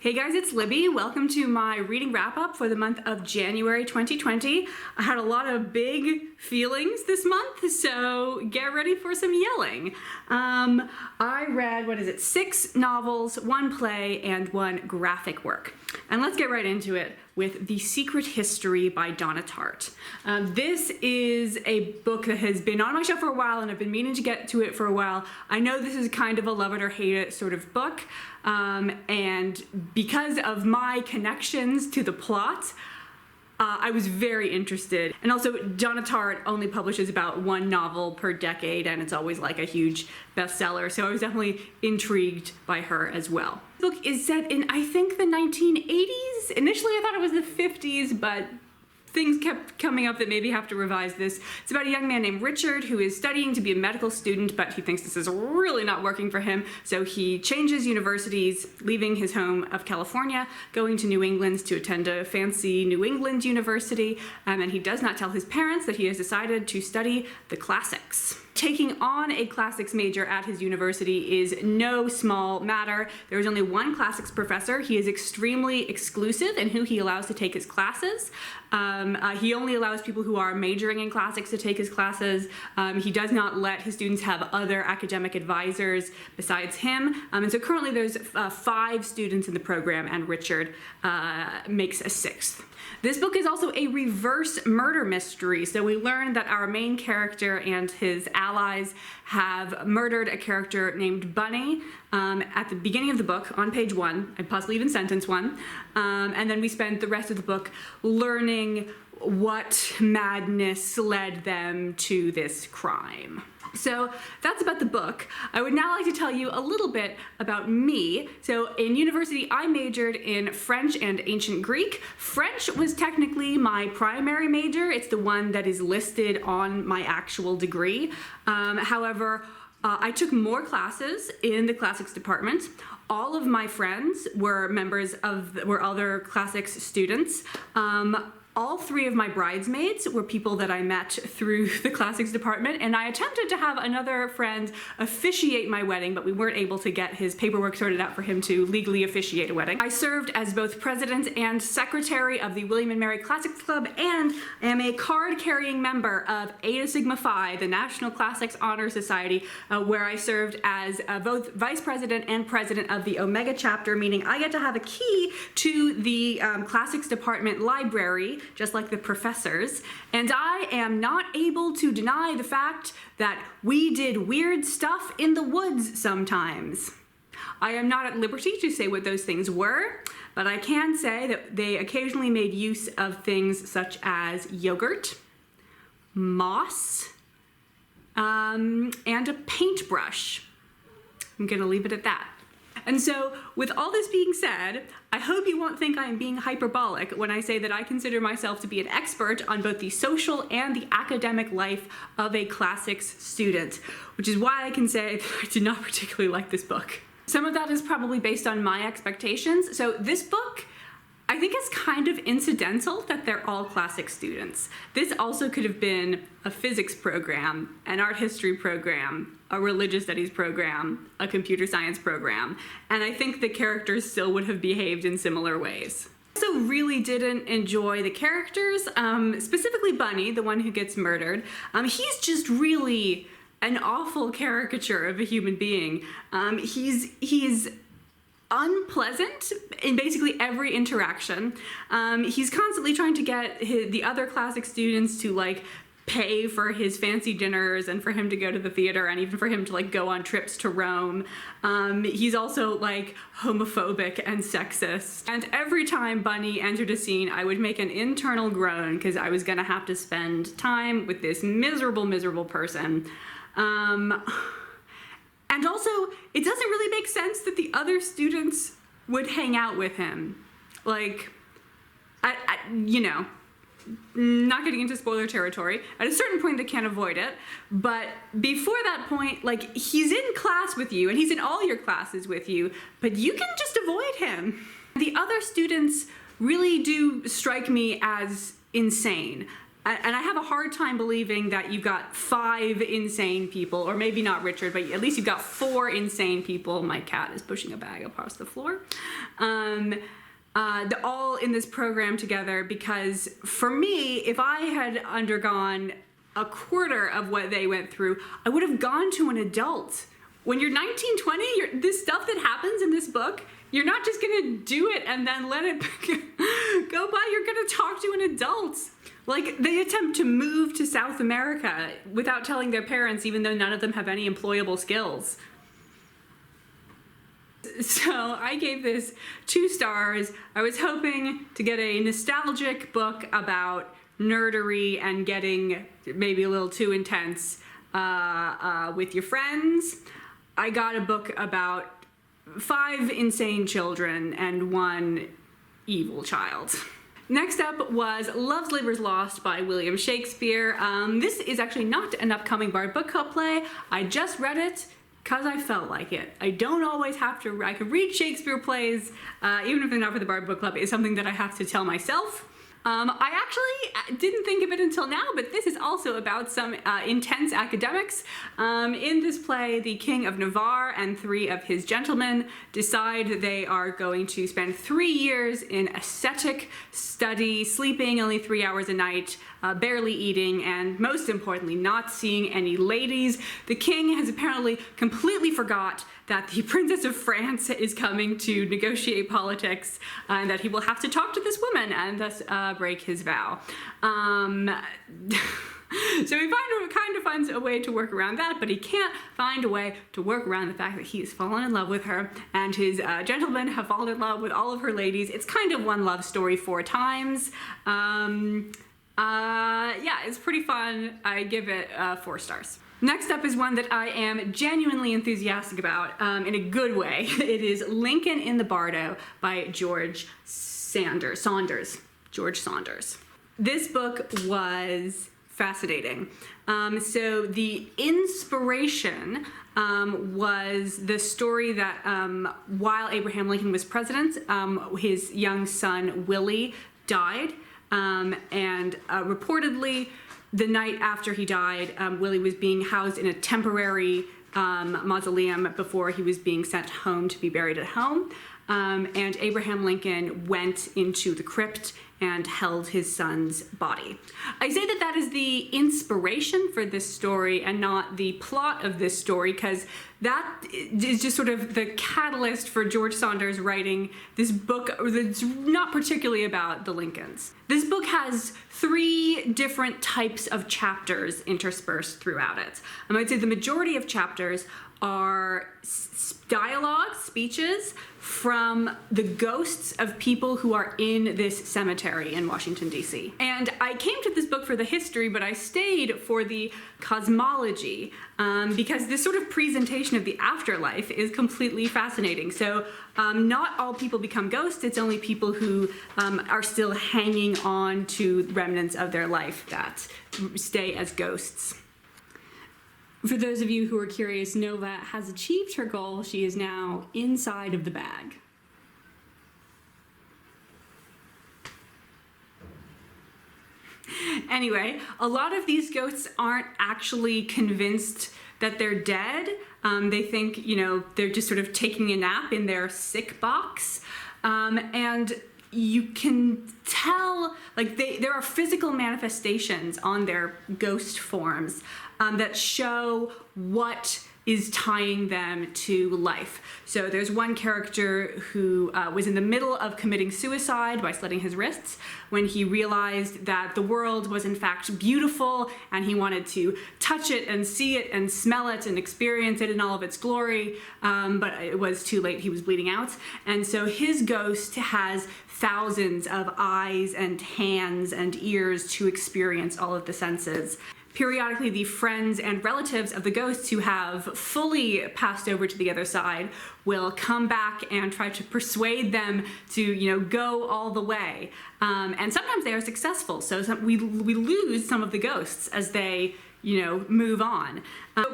Hey guys, it's Libby. Welcome to my reading wrap-up for the month of January 2020. I had a lot of big feelings this month, so get ready for some yelling. I read, 6 novels, 1 play, and 1 graphic work. And let's get right into it with The Secret History by Donna Tartt. This is a book that has been on my shelf for a while, and I've been meaning to get to it for a while. I know this is kind of a love it or hate it sort of book, and because of my connections to the plot, I was very interested. And also, Donna Tartt only publishes about 1 novel per decade, and it's always like a huge bestseller, so I was definitely intrigued by her as well. The book is set in, I think, the 1980s. Initially, I thought it was the 50s, but things kept coming up that maybe have to revise this. It's about a young man named Richard who is studying to be a medical student, but he thinks this is really not working for him, so he changes universities, leaving his home of California, going to New England to attend a fancy New England university, and he does not tell his parents that he has decided to study the classics. Taking on a classics major at his university is no small matter. There is only 1 classics professor. He is extremely exclusive in who he allows to take his classes. He only allows people who are majoring in classics to take his classes. He does not let his students have other academic advisors besides him. And so currently there's 5 students in the program, and Richard makes a 6th. This book is also a reverse murder mystery. So we learn that our main character and his allies have murdered a character named Bunny at the beginning of the book on page 1, and possibly even sentence 1. And then we spend the rest of the book learning what madness led them to this crime. So that's about the book. I would now like to tell you a little bit about me. So in university, I majored in French and Ancient Greek. French was technically my primary major. It's the one that is listed on my actual degree. However, I took more classes in the classics department. All of my friends were were other classics students. All 3 of my bridesmaids were people that I met through the classics department, and I attempted to have another friend officiate my wedding, but we weren't able to get his paperwork sorted out for him to legally officiate a wedding. I served as both president and secretary of the William and Mary Classics Club, and am a card-carrying member of Eta Sigma Phi, the National Classics Honor Society, where I served as both vice president and president of the Omega chapter, meaning I get to have a key to the classics department library, just like the professors, and I am not able to deny the fact that we did weird stuff in the woods sometimes. I am not at liberty to say what those things were, but I can say that they occasionally made use of things such as yogurt, moss, and a paintbrush. I'm gonna leave it at that. And so, with all this being said, I hope you won't think I am being hyperbolic when I say that I consider myself to be an expert on both the social and the academic life of a classics student, which is why I can say that I did not particularly like this book. Some of that is probably based on my expectations. So this book, I think it's kind of incidental that they're all classics students. This also could have been a physics program, an art history program, a religious studies program, a computer science program, and I think the characters still would have behaved in similar ways. I also really didn't enjoy the characters, specifically Bunny, the one who gets murdered. He's just really an awful caricature of a human being. He's unpleasant in basically every interaction. He's constantly trying to get the other classic students to pay for his fancy dinners and for him to go to the theater and even for him to go on trips to Rome. He's also homophobic and sexist. And every time Bunny entered a scene, I would make an internal groan because I was gonna have to spend time with this miserable, miserable person. And also, it doesn't really make sense that the other students would hang out with him. Not getting into spoiler territory. At a certain point, they can't avoid it. But before that point, he's in class with you, and he's in all your classes with you, but you can just avoid him. The other students really do strike me as insane. and I have a hard time believing that you've got 5 insane people, or maybe not Richard, but at least you've got 4 insane people. My cat is pushing a bag across the floor. All in this program together, because for me, if I had undergone a quarter of what they went through, I would have gone to an adult. When you're 19, 20, this stuff that happens in this book, you're not just gonna do it and then let it go by. You're gonna talk to an adult. Like, they attempt to move to South America without telling their parents, even though none of them have any employable skills. So I gave this 2 stars. I was hoping to get a nostalgic book about nerdery and getting maybe a little too intense with your friends. I got a book about 5 insane children and 1 evil child. Next up was Love's Labour's Lost by William Shakespeare. This is actually not an upcoming Bard Book Club play. I just read it because I felt like it. I don't always have to, I could read Shakespeare plays, even if they're not for the Bard Book Club. It's something that I have to tell myself. I actually didn't think of it until now, but this is also about some intense academics. In this play, the King of Navarre and 3 of his gentlemen decide they are going to spend 3 years in ascetic study, sleeping only 3 hours a night, barely eating, and most importantly, not seeing any ladies. The king has apparently completely forgot that the Princess of France is coming to negotiate politics, and that he will have to talk to this woman and thus break his vow. So he kind of finds a way to work around that, but he can't find a way to work around the fact that he has fallen in love with her, and his gentlemen have fallen in love with all of her ladies. It's kind of one love story 4 times. Yeah, it's pretty fun. I give it 4 stars. Next up is one that I am genuinely enthusiastic about, in a good way. It is Lincoln in the Bardo by George Saunders. George Saunders. This book was fascinating. So the inspiration was the story that while Abraham Lincoln was president, his young son Willie died, and reportedly the night after he died, Willie was being housed in a temporary mausoleum before he was being sent home to be buried at home. And Abraham Lincoln went into the crypt and held his son's body. I say that that is the inspiration for this story and not the plot of this story, because that is just sort of the catalyst for George Saunders writing this book that's not particularly about the Lincolns. This book has 3 different types of chapters interspersed throughout it. I might say the majority of chapters are dialogue, speeches from the ghosts of people who are in this cemetery in Washington, D.C. And I came to this book for the history, but I stayed for the cosmology, because this sort of presentation of the afterlife is completely fascinating. So not all people become ghosts, it's only people who are still hanging on to remnants of their life that stay as ghosts. For those of you who are curious, Nova has achieved her goal. She is now inside of the bag. Anyway, a lot of these ghosts aren't actually convinced that they're dead. They think, you know, they're just sort of taking a nap in their sick box. And you can tell, like, there are physical manifestations on their ghost forms that show what is tying them to life. So there's one character who was in the middle of committing suicide by slitting his wrists when he realized that the world was in fact beautiful, and he wanted to touch it and see it and smell it and experience it in all of its glory, but it was too late. He was bleeding out. And so his ghost has thousands of eyes and hands and ears to experience all of the senses. Periodically, the friends and relatives of the ghosts who have fully passed over to the other side will come back and try to persuade them to, you know, go all the way. And sometimes they are successful. So we lose some of the ghosts as they move on.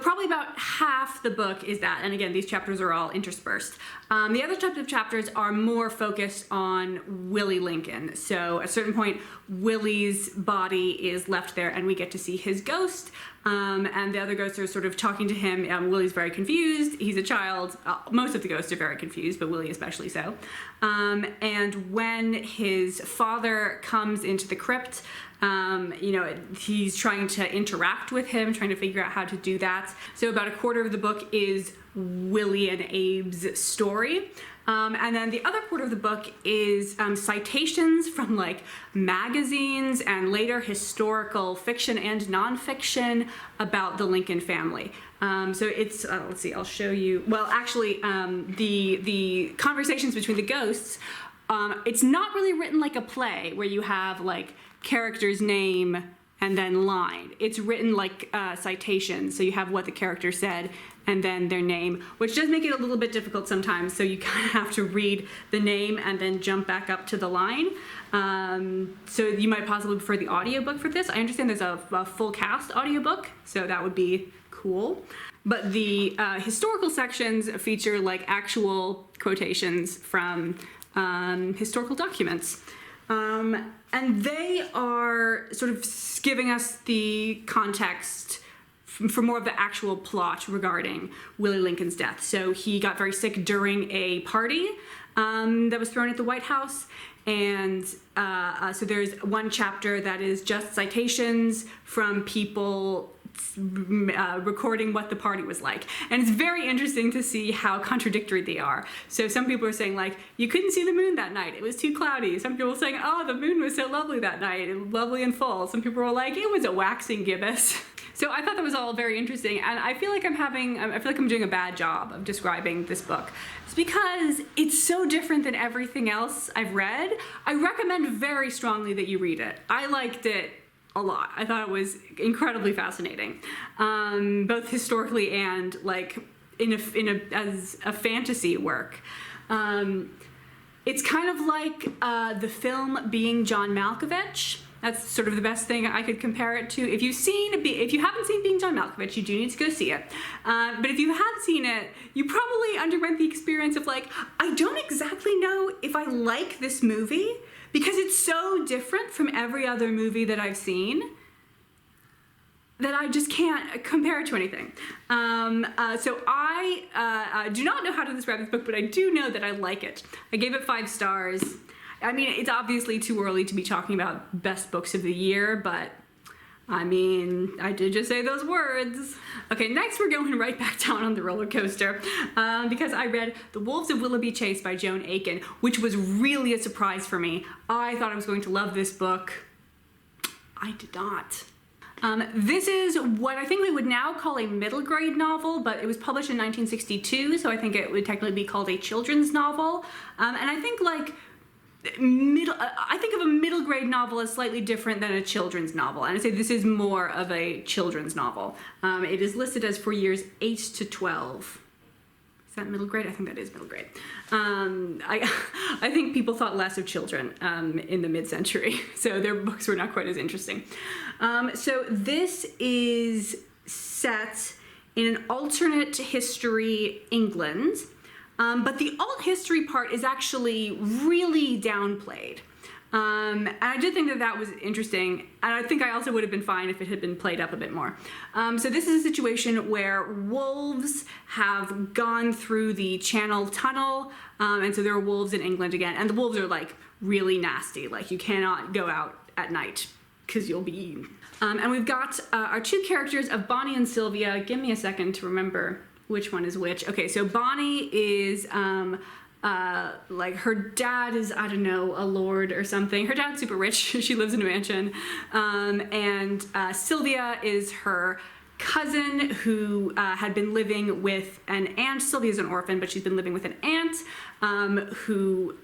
Probably about half the book is that, and again, these chapters are all interspersed. The other types of chapters are more focused on Willie Lincoln. So at a certain point, Willie's body is left there and we get to see his ghost, and the other ghosts are sort of talking to him. Willie's very confused. He's a child. Most of the ghosts are very confused, but Willie especially so. And when his father comes into the crypt, he's trying to interact with him, trying to figure out how to do that. So about a quarter of the book is Willie and Abe's story. And then the other quarter of the book is citations from like magazines and later historical fiction and nonfiction about the Lincoln family. So it's, let's see, I'll show you. Well, actually, the conversations between the ghosts, it's not really written like a play where you have like character's name and then line. It's written like citations, so you have what the character said and then their name, which does make it a little bit difficult sometimes, so you kind of have to read the name and then jump back up to the line. So you might possibly prefer the audiobook for this. I understand there's a full cast audiobook, so that would be cool. But the historical sections feature like actual quotations from historical documents. And they are sort of giving us the context for more of the actual plot regarding Willie Lincoln's death. So he got very sick during a party that was thrown at the White House. And so there's one chapter that is just citations from people recording what the party was like. And it's very interesting to see how contradictory they are. So some people are saying like, you couldn't see the moon that night, it was too cloudy. Some people are saying, oh, the moon was so lovely that night, it was lovely and full. Some people were like, it was a waxing gibbous. So I thought that was all very interesting, and I feel like I'm doing a bad job of describing this book. It's because it's so different than everything else I've read. I recommend very strongly that you read it. I liked it a lot. I thought it was incredibly fascinating, both historically and like as a fantasy work. It's kind of like the film Being John Malkovich. That's sort of the best thing I could compare it to. If you haven't seen Being John Malkovich, you do need to go see it. But if you have seen it, you probably underwent the experience of like, I don't exactly know if I like this movie because it's so different from every other movie that I've seen that I just can't compare it to anything. So I do not know how to describe this book, but I do know that I like it. I gave it 5 stars. I mean, it's obviously too early to be talking about best books of the year, but I mean, I did just say those words. Okay, next we're going right back down on the roller coaster because I read The Wolves of Willoughby Chase by Joan Aiken, which was really a surprise for me. I thought I was going to love this book. I did not. This is what I think we would now call a middle grade novel, but it was published in 1962, so I think it would technically be called a children's novel. And I think like I think of a middle grade novel as slightly different than a children's novel, and I'd say this is more of a children's novel. It is listed as for years 8 to 12. Is that middle grade? I think that is middle grade. I think people thought less of children in the mid-century, so their books were not quite as interesting. So this is set in an alternate history England. But the alt history part is actually really downplayed. And I did think that that was interesting, and I think I also would have been fine if it had been played up a bit more. So this is a situation where wolves have gone through the Channel Tunnel, and so there are wolves in England again, and the wolves are like really nasty, like you cannot go out at night because you'll be eaten. And we've got our 2 characters of Bonnie and Sylvia. Give me a second to remember which one is which. Okay, so Bonnie is like her dad is, I don't know, a lord or something. Her dad's super rich. She lives in a mansion. And Sylvia is her cousin who had been living with an aunt. Sylvia's an orphan, but she's been living with an aunt who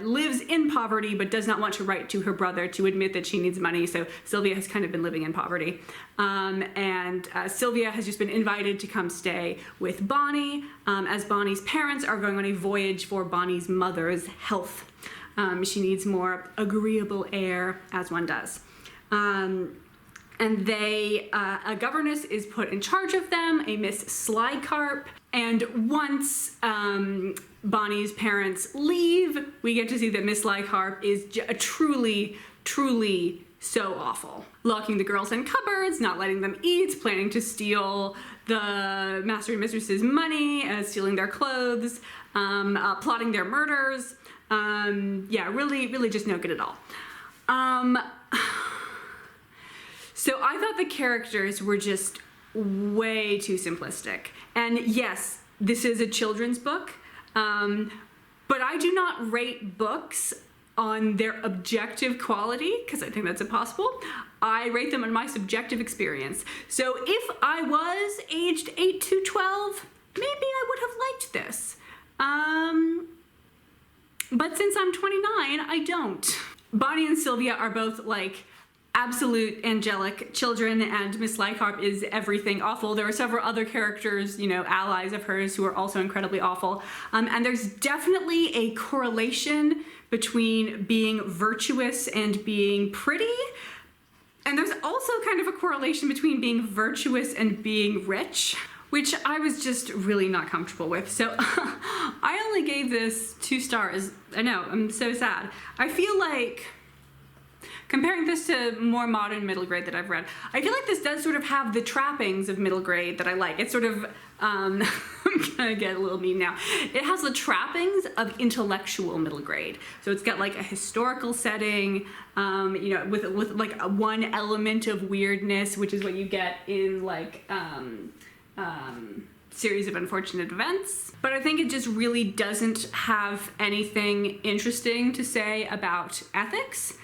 lives in poverty but does not want to write to her brother to admit that she needs money. So Sylvia has kind of been living in poverty. And Sylvia has just been invited to come stay with Bonnie as Bonnie's parents are going on a voyage for Bonnie's mother's health. She needs more agreeable air, as one does. and a governess is put in charge of them, a Miss Slycarp. And once Bonnie's parents leave, we get to see that Miss Slycarp is truly, truly so awful. Locking the girls in cupboards, not letting them eat, planning to steal the master and mistress's money, stealing their clothes, plotting their murders. Yeah, really, really just no good at all. So I thought the characters were just way too simplistic. And yes, this is a children's book, but I do not rate books on their objective quality, because I think that's impossible. I rate them on my subjective experience. So if I was aged 8 to 12, maybe I would have liked this. But since I'm 29, I don't. Bonnie and Sylvia are both like absolute angelic children, and Miss Slycarp is everything awful. There are several other characters, you know, allies of hers, who are also incredibly awful. And there's definitely a correlation between being virtuous and being pretty. And there's also kind of a correlation between being virtuous and being rich, which I was just really not comfortable with. So I only gave this 2 stars. I know, I'm so sad. I feel like, comparing this to more modern middle grade that I've read, I feel like this does sort of have the trappings of middle grade that I like. It's sort of, I'm gonna get a little mean now. It has the trappings of intellectual middle grade. So it's got like a historical setting, you know, with like one element of weirdness, which is what you get in like, series of unfortunate events. But I think it just really doesn't have anything interesting to say about ethics.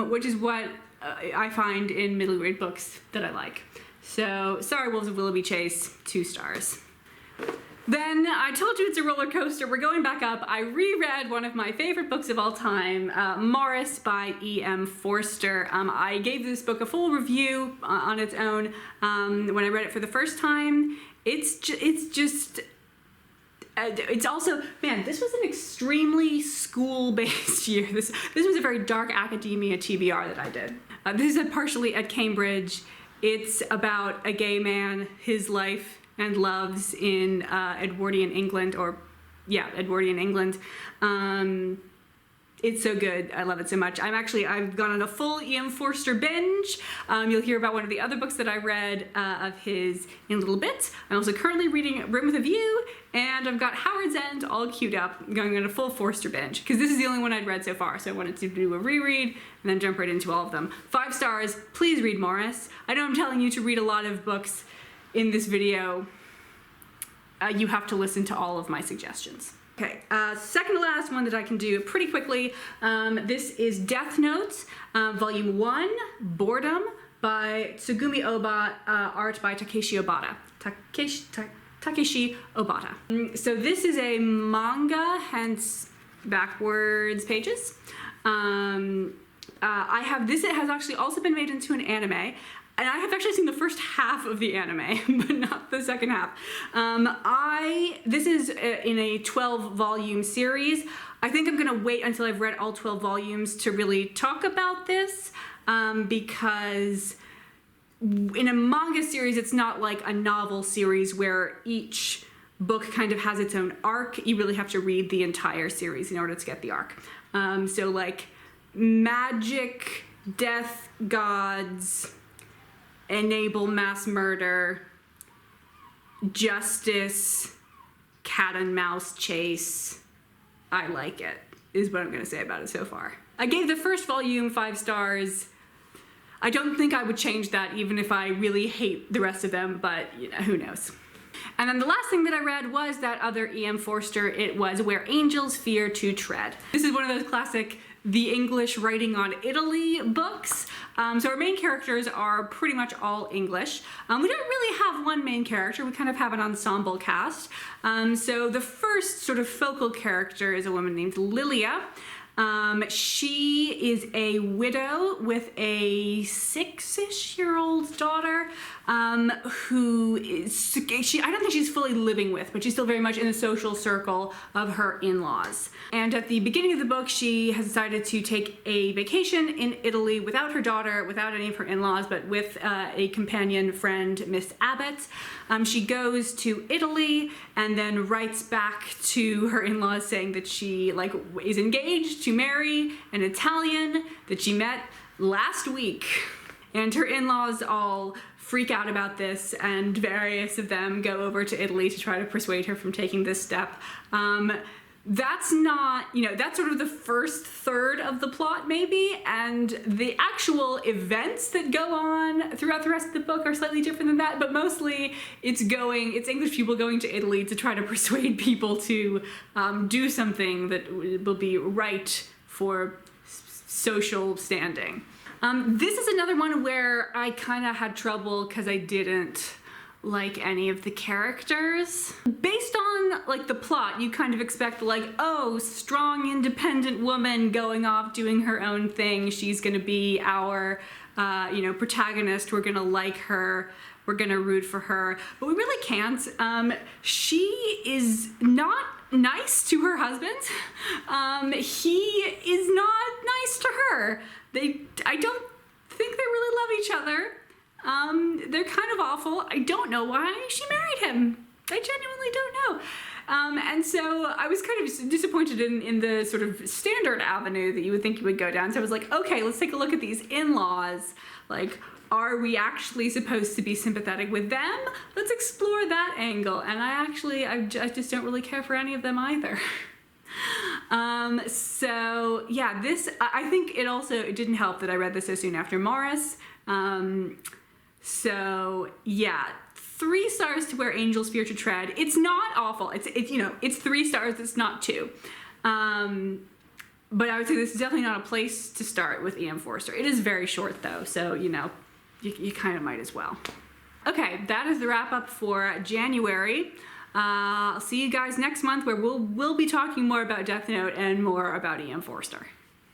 Which is what I find in middle grade books that I like. So, sorry, Wolves of Willoughby Chase, 2 stars. Then, I told you it's a roller coaster. We're going back up. I reread one of my favorite books of all time, Maurice by E.M. Forster. I gave this book a full review on its own when I read it for the first time. It's also, man, this was an extremely school-based year. This was a very dark academia TBR that I did. This is partially at Cambridge. It's about a gay man, his life and loves in Edwardian England, Edwardian England. It's so good. I love it so much. I've gone on a full E.M. Forster binge. You'll hear about one of the other books that I read of his in a little bit. I'm also currently reading Room with a View, and I've got Howard's End all queued up, going on a full Forster binge, because this is the only one I'd read so far, so I wanted to do a reread and then jump right into all of them. 5 stars, please read Maurice. I know I'm telling you to read a lot of books in this video. You have to listen to all of my suggestions. Okay, second to last one that I can do pretty quickly. This is Death Note, Volume 1, Boredom, by Tsugumi Ohba, art by Takeshi Obata. Takeshi Obata. So this is a manga, hence backwards pages. I have this. It has actually also been made into an anime. And I have actually seen the first half of the anime, but not the second half. This is in a 12-volume series. I think I'm gonna wait until I've read all 12 volumes to really talk about this, because in a manga series, it's not like a novel series where each book kind of has its own arc. You really have to read the entire series in order to get the arc. So like magic, death, gods, enable mass murder, justice, cat and mouse chase. I like it, is what I'm gonna say about it so far. I gave the first volume 5 stars. I don't think I would change that even if I really hate the rest of them, but you know, who knows. And then the last thing that I read was that other E.M. Forster. It was Where Angels Fear to Tread. This is one of those classic The English Writing on Italy books. So our main characters are pretty much all English. We don't really have one main character, we kind of have an ensemble cast. So the first sort of focal character is a woman named Lilia. She is a widow with a 6-ish-year-old daughter who is, I don't think she's fully living with, but she's still very much in the social circle of her in-laws. And at the beginning of the book, she has decided to take a vacation in Italy without her daughter, without any of her in-laws, but with a companion friend, Miss Abbott. She goes to Italy and then writes back to her in-laws saying that she is engaged to marry an Italian that she met last week. And her in-laws all freak out about this, and various of them go over to Italy to try to persuade her from taking this step. That's not, that's sort of the first third of the plot maybe, and the actual events that go on throughout the rest of the book are slightly different than that, but mostly it's English people going to Italy to try to persuade people to do something that will be right for social standing. This is another one where I kind of had trouble because I didn't like any of the characters. Based on the plot, you kind of expect oh, strong independent woman going off doing her own thing. She's gonna be our protagonist. We're gonna like her. We're gonna root for her. But we really can't. She is not nice to her husband. He is not nice to her. I don't think they really love each other. They're kind of awful. I don't know why she married him. I genuinely don't know. And so I was kind of disappointed in the sort of standard avenue that you would think you would go down. So I was like, okay, let's take a look at these in-laws. Are we actually supposed to be sympathetic with them? Let's explore that angle. And I just don't really care for any of them either. So yeah, I think it didn't help that I read this so soon after Maurice. So yeah, 3 stars to Where Angels Fear to Tread. It's not awful. It's 3 stars. It's not 2. But I would say this is definitely not a place to start with E.M. Forster. It is very short though, so you kind of might as well. Okay, that is the wrap up for January. I'll see you guys next month where we'll be talking more about Death Note and more about E.M. Forster.